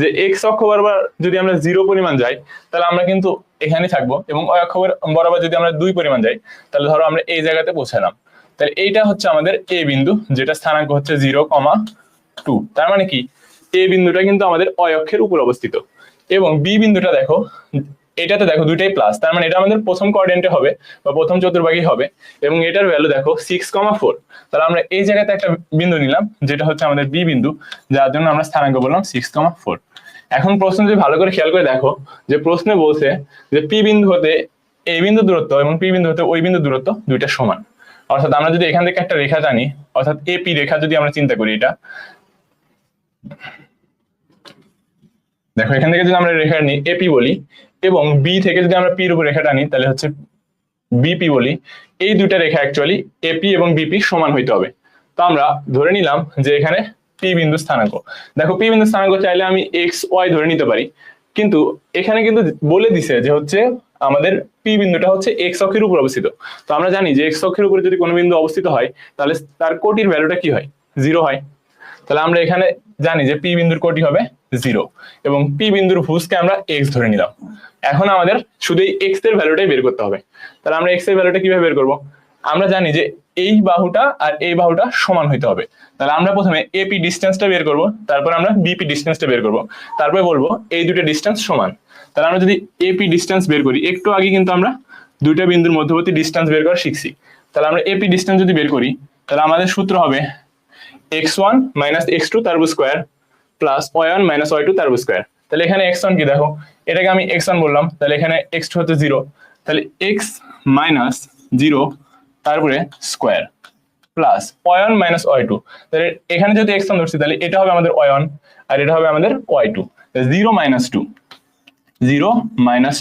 যে এক্স অক্ষ বরাবর যদি আমরা 0 পরিমাণ যাই তাহলে আমরা কিন্তু এখানে থাকবো, এবং ওই অক্ষ বরাবর যদি আমরা 2 পরিমাণ যাই তাহলে ধরো আমরা এই জায়গাতে পৌঁছালাম। তাহলে এইটা হচ্ছে আমাদের এ বিন্দু যেটা স্থানাঙ্ক হচ্ছে 0,2। তার মানে কি এ বিন্দুটা কিন্তু আমাদের অয় অক্ষের উপর অবস্থিত, এবং বি বিন্দুটা দেখো এটাতে দেখো দুইটাই প্লাস, তার মানে এটা আমাদের প্রথম কোঅর্ডিনেটে হবে বা প্রথম চতুর্ভাগী হবে, এবং এটার ভ্যালু দেখো 6,4। তাহলে আমরা এই জায়গাতে একটা বিন্দু নিলাম যেটা হচ্ছে আমাদের বি বিন্দু, যার জন্য আমরা স্থানাঙ্ক বললাম 6,4। এখন প্রশ্ন যদি ভালো করে খেয়াল করে দেখো যে প্রশ্নে বলছে যে পি বিন্দু হতে এই বিন্দু দূরত্ব এবং পি বিন্দু হতে ওই বিন্দু দূরত্ব দুইটা সমান। অর্থাৎ আমরা যদি এখান থেকে একটা রেখা টানি, অর্থাৎ এপি রেখা যদি আমরা চিন্তা করি, এটা দেখো এখান থেকে যদি আমরা রেখা নিই এপি বলি, এবং বি থেকে যদি আমরা পির উপর রেখা টানি তাহলে হচ্ছে বিপি বলি, এই দুইটা রেখা অ্যাকচুয়ালি এপি এবং বিপি সমান হইতে হবে। তো আমরা ধরে নিলাম যে এখানে পি বিন্দু স্থানাঙ্ক, দেখো পি বিন্দু স্থানাঙ্ক চাইলে আমি এক্স ওয়াই ধরে নিতে পারি, কিন্তু এখানে কিন্তু বলে দিছে যে হচ্ছে আমাদের পি বিন্দুটা হচ্ছে এক্স অক্ষের উপর অবস্থিত। তো আমরা জানি যে এক্স অক্ষের উপরে যদি কোনো বিন্দু অবস্থিত হয় তাহলে তার কোটির ভ্যালুটা কি হয়, 0 হয়। তাহলে আমরা এখানে জানি যে পি বিন্দুর কোটি হবে 0, এবং পি বিন্দুর ভুজকে আমরা এক্স ধরে নিলাম। এখন আমাদের শুধু এই এক্স এর ভ্যালুটাই বের করতে হবে। তাহলে আমরা এক্স এর ভ্যালুটা কিভাবে বের করব? আমরা জানি যে এই বাহুটা আর এই বাহুটা সমান হইতে হবে। তাহলে আমরা প্রথমে এপি ডিসটেন্সটা বের করব, তারপর আমরা বিপি ডিসটেন্সটা বের করব, তারপরে বলবো এই দুটো ডিসটেন্স সমান। তাহলে আমরা যদি এপি ডিসটেন্স বের করি, একটু আগে কিন্তু আমরা দুইটা বিন্দুর মধ্যবর্তী ডিসটেন্স বের করা শিখছি। তাহলে আমরা এপি ডিসটেন্স যদি বের করি তাহলে আমাদের সূত্র হবে x1 মাইনাস x2 তার উপর square plus y1 minus y2 তার উপর স্কোয়ার। তাহলে এখানে x1 কি দেখো, এটাকে আমি x1 বললাম, তাহলে এখানে x2 হচ্ছে 0, তাহলে x মাইনাস 0 তারপরে square plus y1 minus y2। তাহলে এখানে যদি x1 ধরছি তাহলে এটা হবে আমাদের y1 আর এটা হবে আমাদের y2, 0 মাইনাস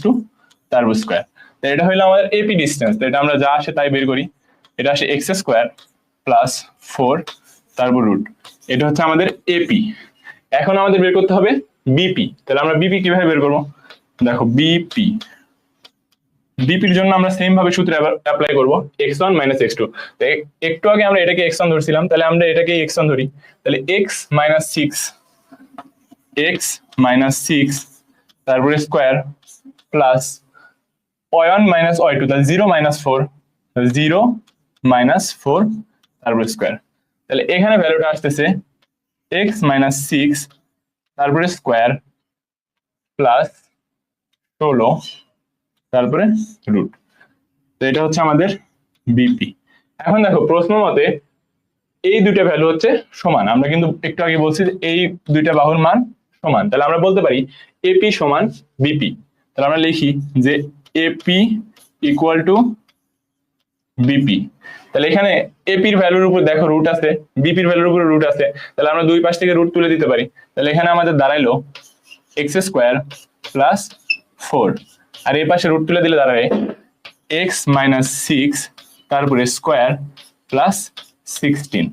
2 তার উপর স্কোয়ার। তাহলে এটা হলো আমাদের এপি ডিসটেন্স। তো এটা আমরা যা আসে তাই বের করি, এটা আসে x স্কোয়ার প্লাস 4 তারপর রুট, এটা হচ্ছে আমাদের এপি। এখন আমাদের বের করতে হবে বিপি। তাহলে আমরা বিপি কিভাবে বের করব? দেখো বিপির জন্য আমরা সেম ভাবে সূত্র অ্যাপ্লাই করব, x1 মাইনাস x2। তো একটু আগে আমরা এটাকে x1 ধরছিলাম, তাহলে আমরা এটাকে x1 ধরি, তাহলে x মাইনাস 6 তারপরে square plus y1 minus y2, তাহলে 0 মাইনাস 4 তারপরে স্কোয়ার। তাহলে এখানে ভ্যালুটা আসতেছে x মাইনাস 6 তারপরে স্কোয়ার প্লাস 16 তারপরে রুট। তো এটা হচ্ছে আমাদের বিপি। এখন দেখো প্রশ্ন মতে এই দুইটা ভ্যালু হচ্ছে সমান, আমরা কিন্তু একটু আগে বলছি যে এই দুইটা বাহুর মান সমান। তাহলে আমরা বলতে পারি এপি সমান বিপি। তাহলে আমরা লিখি যে এপি ইকুয়াল টু বিপি। তাহলে এখানে এপির ভ্যালুর উপর দেখো রুট আছে, বিপির ভ্যালুর উপর রুট আছে, তাহলে আমরা দুই পাশ থেকে রুট তুলে দিতে পারি। তাহলে এখানে আমাদের দাঁড়াইলো এক্স স্কোয়ার প্লাস 4, আর এই পাশে রুট তুলে দিলে দাঁড়াবে এক্স মাইনাস 6 তারপরে স্কোয়ার প্লাস 16।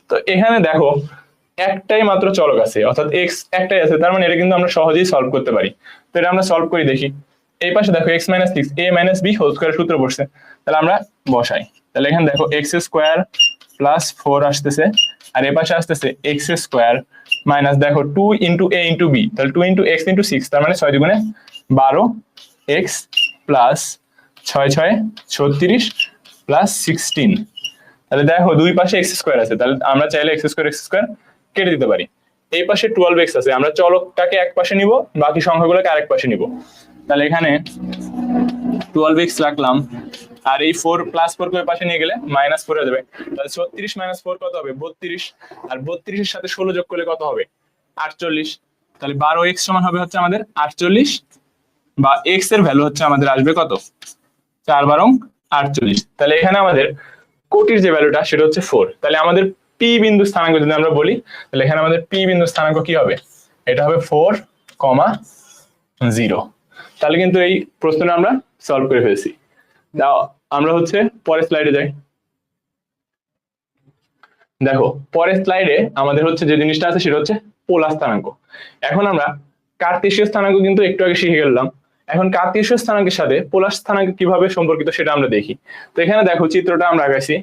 তো এখানে দেখো একটাই মাত্র চলক আছে, অর্থাৎ এক্স একটাই আছে, তার মানে এটা কিন্তু আমরা সহজেই সলভ করতে পারি। তো এটা আমরা সলভ করি দেখি। এই পাশে দেখো x minus 6 a minus b whole square সূত্র পড়ছে, তাহলে আমরা বসাই। তাহলে এখানে দেখো x স্কয়ার প্লাস 4 আসতেছে, আর এই পাশে আসতেছে x স্কয়ার মাইনাস দেখো 2 ইনটু a ইনটু b, তাহলে 2 ইনটু x ইনটু 6, তার মানে 6 দুগুণে 12 x প্লাস 6 6 36 প্লাস 16। তাহলে দেখো দুই পাশে এক্স স্কোয়ার আছে, তাহলে আমরা চাইলে এক্স স্কোয়ার কেটে দিতে পারি। এই পাশে 12x আছে, আমরা চলকটাকে এক পাশে নিব, বাকি সংখ্যাগুলোকে আরেক পাশে নিব। তাহলে এখানে 12x রাখলাম, আর এই 4 প্লাস 4 কে পাশে নিয়ে গেলে -4 হয়ে যাবে। তাহলে 36 - 4 কত হবে? 32। আর 32 এর সাথে 16 যোগ করলে কত হবে? 48। তাহলে 12x সমান হবে হচ্ছে আমাদের 48, বা x এর ভ্যালু হচ্ছে আমাদের আসবে কত? 4 12 48। তাহলে এখানে আমাদের কোটির যে ভ্যালুটা সেটা হচ্ছে 4। তাহলে আমাদের পি বিন্দু স্থানাঙ্ক যদি আমরা বলি, তাহলে এখানে আমাদের পি বিন্দু স্থানাঙ্ক কি হবে? এটা হবে 4,0। তাহলে কিন্তু এই প্রশ্নটা আমরা সলভ করে ফেলছি। দাও আমরা হচ্ছে পরের স্লাইডে যাই। দেখো পরের স্লাইডে আমাদের হচ্ছে যে জিনিসটা আছে সেটা হচ্ছে পোলার স্থানাঙ্ক। এখন আমরা কার্তেশীয় স্থানাঙ্ক কিন্তু একটু আগে শিখে গেলাম। এখন কার্তেশীয় স্থানাঙ্কের সাথে পোলার স্থানাঙ্ক কিভাবে সম্পর্কিত সেটা আমরা দেখি। তো এখানে দেখো চিত্রটা আমরা আঁকাইছি,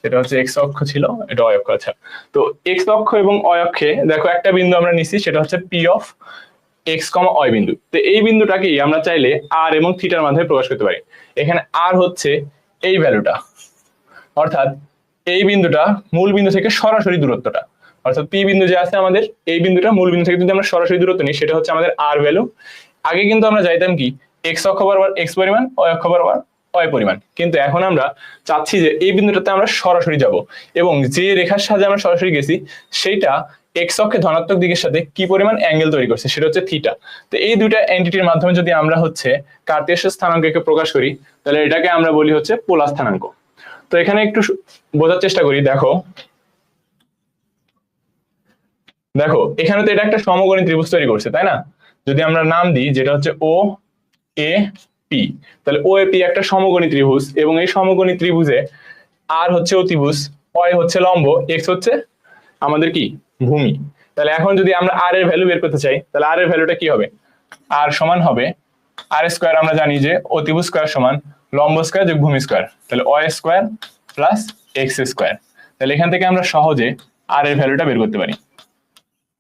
এটা হচ্ছে এক্স অক্ষ ছিল, এটা অয় অক্ষ। আচ্ছা, তো এক্স অক্ষ এবং অয় অক্ষে দেখো একটা বিন্দু আমরা নিছি, সেটা হচ্ছে পি অফ এক্স কমা অয় বিন্দু। তো এই বিন্দুটাকেই আমরা চাইলে আর এবং থিটার মাধ্যমে প্রকাশ করতে পারি। এখানে আর হচ্ছে এই ভ্যালুটা, অর্থাৎ এই বিন্দুটা মূল বিন্দু থেকে সরাসরি দূরত্বটা, অর্থাৎ পি বিন্দু যে আছে আমাদের, এই বিন্দুটা মূল বিন্দু থেকে যদি আমরা সরাসরি দূরত্ব নিই সেটা হচ্ছে আমাদের আর ভ্যালু। আগে কিন্তু আমরা চাইতাম কি এক্স অক্ষ বরাবর এক্স পরিমাণ, অয় অক্ষ বরাবর অয় পরিমাণ, কিন্তু এখন আমরা চাচ্ছি যে এই বিন্দুটাতে আমরা সরাসরি যাব, এবং যে রেখার সাহায্যে আমরা সরাসরি গেছি সেইটা এক্স অক্ষে ধনাত্মক দিকের সাথে কি পরিমাণ অ্যাঙ্গেল তৈরি করছে সেটা হচ্ছে থিটা। তো এই দুইটা এন্টিটির মাধ্যমে যদি আমরা হচ্ছে কার্তেশীয় স্থানাঙ্ককে প্রকাশ করি, তাহলে এটাকে আমরা বলি হচ্ছে পোলার স্থানাঙ্ক। তো এখানে একটু বোঝার চেষ্টা করি। দেখো দেখো এখানে তো এটা একটা সমকোণী ত্রিভুজ তৈরি করছে, তাই না? যদি আমরা নাম দিই যেটা হচ্ছে ও এ পি, তাহলে ও এ পি একটা সমকোণী ত্রিভুজ, এবং এই সমকোণী ত্রিভুজে আর হচ্ছে অতিভুজ, অয় হচ্ছে লম্ব, এক্স হচ্ছে আমাদের কি ভূমি। তাহলে এখন যদি আমরা আর এর ভ্যালু বের করতে চাই, তাহলে আর এর ভ্যালুটা কি হবে? আর সমান হবে আর স্কোয়ার, আমরা জানি যে অতিভুজ স্কোয়ার সমান লম্ব স্কোয়ার যোগ ভূমি স্কোয়ার, তাহলে অয় স্কোয়ার প্লাস এক্স স্কোয়ার। তাহলে এখান থেকে আমরা সহজে আর এর ভ্যালুটা বের করতে পারি,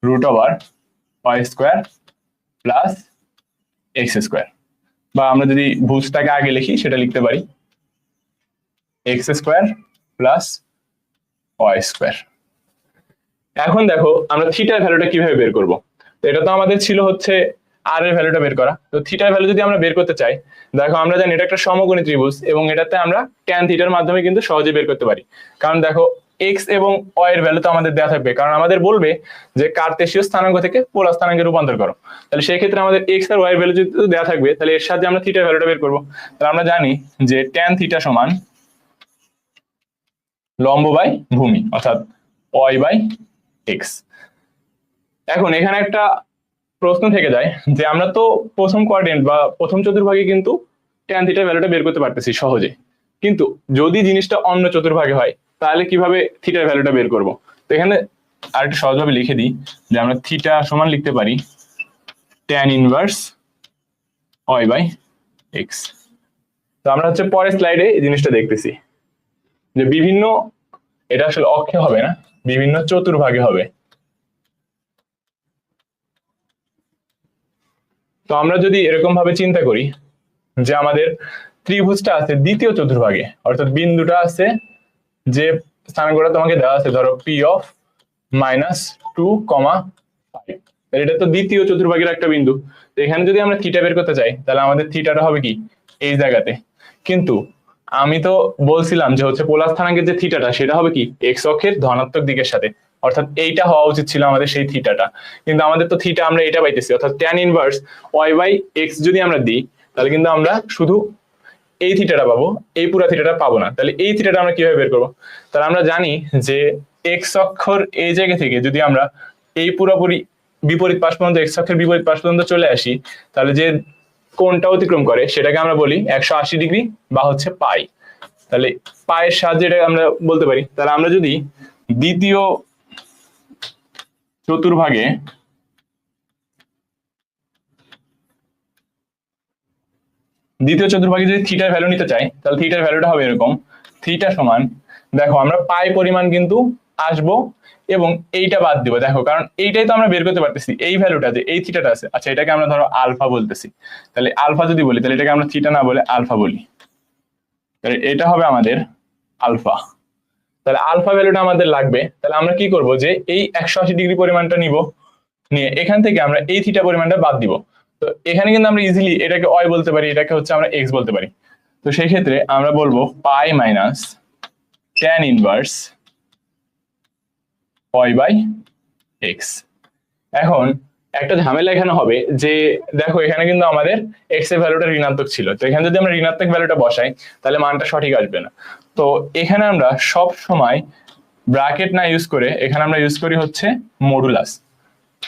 root over Y square plus X square, বা আমরা যদি ভুজটাকে আগে লিখি সেটা লিখতে পারি X square plus Y square. এখন দেখো আমরা থিটার ভ্যালুটা কিভাবে বের করব। তো এটা তো আমাদের ছিল হচ্ছে আর এর ভ্যালুটা বের করা। তো থিটার ভ্যালু যদি আমরা বের করতে চাই, দেখো আমরা জানি এটা একটা সমকোণী ত্রিভুজ, এবং এটাতে আমরা ট্যান থিটার মাধ্যমে কিন্তু সহজে বের করতে পারি। কারণ দেখো এক্স এবং ওয়াই এর ভ্যালু তো আমাদের দেওয়া থাকবে, কারণ আমাদের বলবে যে কার্তেশীয় স্থানাঙ্ক থেকে পোলার স্থানাঙ্কে রূপান্তর করো। তাহলে সেই ক্ষেত্রে আমাদের এক্স আর ওয়াই এর ভ্যালু যদি দেওয়া থাকবে, তাহলে এর সাথে আমরা থিটার ভ্যালুটা বের করবো। তাহলে আমরা জানি যে ট্যান থিটা সমান লম্ব বাই ভূমি, অর্থাৎ ওয়াই বাই এক্স। এখন এখানে একটা প্রশ্ন থেকে যায় যে আমরা তো প্রথম কোয়াড্রেন্ট বা প্রথম চতুর্ভাগে কিন্তু ট্যান থিটার ভ্যালুটা বের করতে পারতেছি সহজে, কিন্তু যদি জিনিসটা অন্য চতুর্ভাগে হয় তাহলে কিভাবে থিটার ভ্যালুটা বের করব। তো এখানে আরেকটু সহজভাবে লিখে দিই যে আমরা থিটা সমান লিখতে পারি tan inverse Y by X. তো আমরা হচ্ছে পরের স্লাইডে এই জিনিসটা দেখতেছি যে বিভিন্ন, এটা আসলে অক্ষে হবে না, বিভিন্ন চতুর্ভাগে হবে। তো আমরা যদি এরকম ভাবে চিন্তা করি যে আমাদের ত্রিভুজটা আছে দ্বিতীয় চতুর্ভাগে, অর্থাৎ বিন্দুটা আছে যে স্থানাঙ্কটা তোমাকে দেওয়া আছে, ধরো পি অফ -2,5, এটা তো দ্বিতীয় চতুর্ভাগের একটা বিন্দু। তো এখানে যদি আমরা থিটা বের করতে চাই, তাহলে আমাদের থিটাটা হবে কি এই জায়গাতে। কিন্তু আমি তো বলছিলাম যে হচ্ছে পোলার স্থানাঙ্কের যে থিটাটা সেটা হবে কি এক্স অক্ষের ধনাত্মক দিকের সাথে, অর্থাৎ এইটা হওয়া উচিত ছিল আমাদের সেই থিটাটা। কিন্তু আমাদের তো থিটা আমরা এটা পাইতেছি, অর্থাৎ tan inverse Y by X যদি আমরা দিই, তাহলে কিন্তু আমরা শুধু এই থিটাটা পাবো, এই পুরো থিটাটা পাবো না। তাহলে এই থিটাটা আমরা কিভাবে বের করবো? তাহলে আমরা জানি যে এক্স অক্ষর এই জায়গা থেকে যদি আমরা এই পুরোপুরি বিপরীত পাশ পর্যন্ত, এক্স অক্ষের বিপরীত পাশ পর্যন্ত চলে আসি, তাহলে যে কোণটা অতিক্রম করে সেটাকে আমরা বলি 180 ডিগ্রি বা হচ্ছে পাই। তাহলে পায়ের সাহায্যে এটা আমরা বলতে পারি। তাহলে আমরা যদি দ্বিতীয় চতুর্ভাগে যদি থিটার ভ্যালু নিতে চাই, তাহলে থিটার ভ্যালুটা হবে এরকম, থিটা সমান, দেখো আমরা পাই পরিমাণ কিন্তু আসবো এবং এইটা বাদ দিব। দেখো, কারণ এইটাই তো আমরা বের করতে পারতেছি, এই ভ্যালুটা যে এই থিটাটা আছে, আচ্ছা এটাকে আমরা ধরো আলফা বলতেছি, তাহলে আলফা যদি বলি তাহলে এটাকে আমরা থিটা না বলে আলফা বলি, তাহলে এটা হবে আমাদের আলফা। তাহলে আলফা ভ্যালুটা আমাদের লাগবে, তাহলে আমরা কি করব যে এই 180 ডিগ্রি পরিমাণটা নিব, নিয়ে এখান থেকে আমরা এই থিটা পরিমাণটা বাদ দিব। তো এখানে কিন্তু আমরা ইজিলি এটাকে অয় বলতে পারি, এটাকে হচ্ছে আমরা এক্স বলতে পারি। তো সেই ক্ষেত্রে আমরা বলবো পাই মাইনাস ট্যান ইনভার্স অয় বাই এক্স। এখন একটা ঝামেলা এখানে হবে যে দেখো এখানে কিন্তু আমাদের এক্স এর ভ্যালুটা ঋণাত্মক ছিল, তো এখানে যদি আমরা ঋণাত্মক ভ্যালুটা বসাই তাহলে মানটা সঠিক আসবে না। তো এখানে আমরা সব সময় ব্র্যাকেট না ইউজ করে এখানে আমরা ইউজ করি হচ্ছে মডুলাস,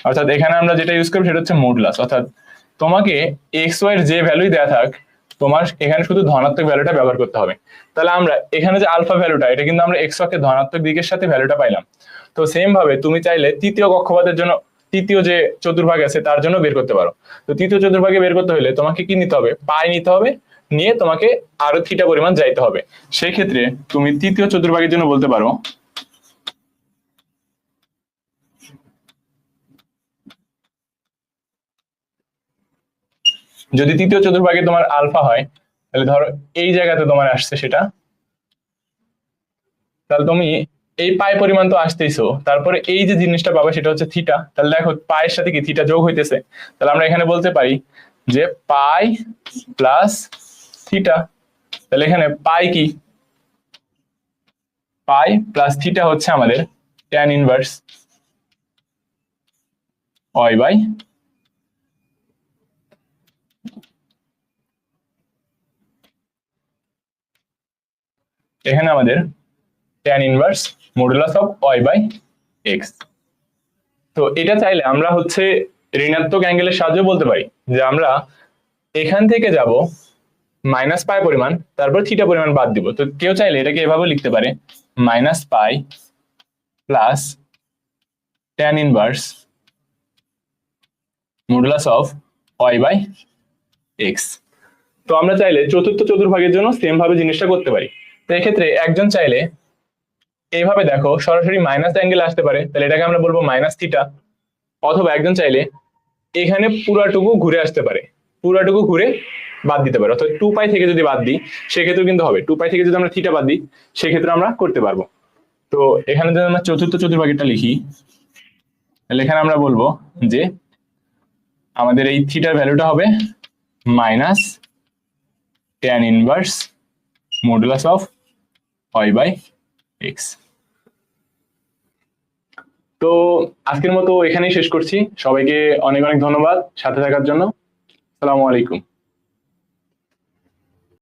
অর্থাৎ এখানে আমরা যেটা ইউজ করবো সেটা হচ্ছে মডুলাস, অর্থাৎ তোমাকে এক্স ওয়াই এর যে ভ্যালুই দেয়া থাক তোমার এখানে শুধু ধনাত্মক ভ্যালুটা ব্যবহার করতে হবে। তাহলে আমরা এখানে যে আলফা ভ্যালুটা, এটা কিন্তু আমরা এক্স অক্ষের ধনাত্মক দিকের সাথে ভ্যালুটা পাইলাম। তো সেম ভাবে তুমি চাইলে তৃতীয় কক্ষপথের জন্য, তৃতীয় যে চতুর্ভাগ আছে তার জন্য বের করতে পারো। তো তৃতীয় চতুর্ভাগে বের করতে হলে তোমাকে কি নিতে হবে, পাই নিতে হবে, নিয়ে তোমাকে আরো থিটা পরিমাণ যাইতে হবে। সেই ক্ষেত্রে তুমি তৃতীয় চতুর্ভাগের জন্য বলতে পারো যদি তৃতীয় চতুর্ভাগে তোমার আলফা হয় তাহলে ধরো এই জায়গাতে তোমার আসছে সেটা, তাহলে তুমি এই পাই পরিমাণ তো আসতেইছো, তারপরে এই যে জিনিসটা পাবে সেটা হচ্ছে থিটা। তাহলে দেখো পায়ের সাথে কি থিটা যোগ হইতেছে, তাহলে আমরা এখানে বলতে পারি যে পাই প্লাস থিটা। তাহলে এখানে পাই কি, পাই প্লাস থিটা হচ্ছে আমাদের ট্যান ইনভার্স অয় বাই এখানে আমাদের ট্যান ইনভার্স মডুলাস অফ অয় বাই এক্স। তো এটা চাইলে আমরা হচ্ছে ঋণাত্মক অ্যাঙ্গেলের সাহায্যে বলতে পারি যে আমরা এখান থেকে যাব মাইনাস পাই পরিমাণ, তারপর থিটা পরিমাণ বাদ দিব। তো কেউ চাইলে এটাকে এভাবে লিখতে পারে minus pi plus tan inverse modulus of Y by X. তো আমরা চাইলে চতুর্থ চতুর্ভাগের জন্য সেম ভাবে জিনিসটা করতে পারি। তো এক্ষেত্রে একজন চাইলে এইভাবে দেখো সরাসরি মাইনাস অ্যাঙ্গেল আসতে পারে, তাহলে এটাকে আমরা বলবো মাইনাস থিটা। অথবা একজন চাইলে এখানে পুরাটুকু ঘুরে আসতে পারে, পুরাটুকু ঘুরে বাদ দিতে পারে, অর্থাৎ 2 পাই থেকে যদি বাদ দিই সেক্ষেত্রে কিন্তু হবে, 2 পাই থেকে যদি আমরা থিটা বাদ দিই সেক্ষেত্রে আমরা করতে পারবো। তো এখানে যদি আমরা চতুর্থ চতুর্ভাগেরটা লিখি তাহলে এখানে আমরা বলবো যে আমাদের এই থিটার ভ্যালুটা হবে minus tan inverse modulus of Y by X. তো আজকের মতো এখানেই শেষ করছি, সবাইকে অনেক অনেক ধন্যবাদ সাথে থাকার জন্য। আসসালামু আলাইকুম।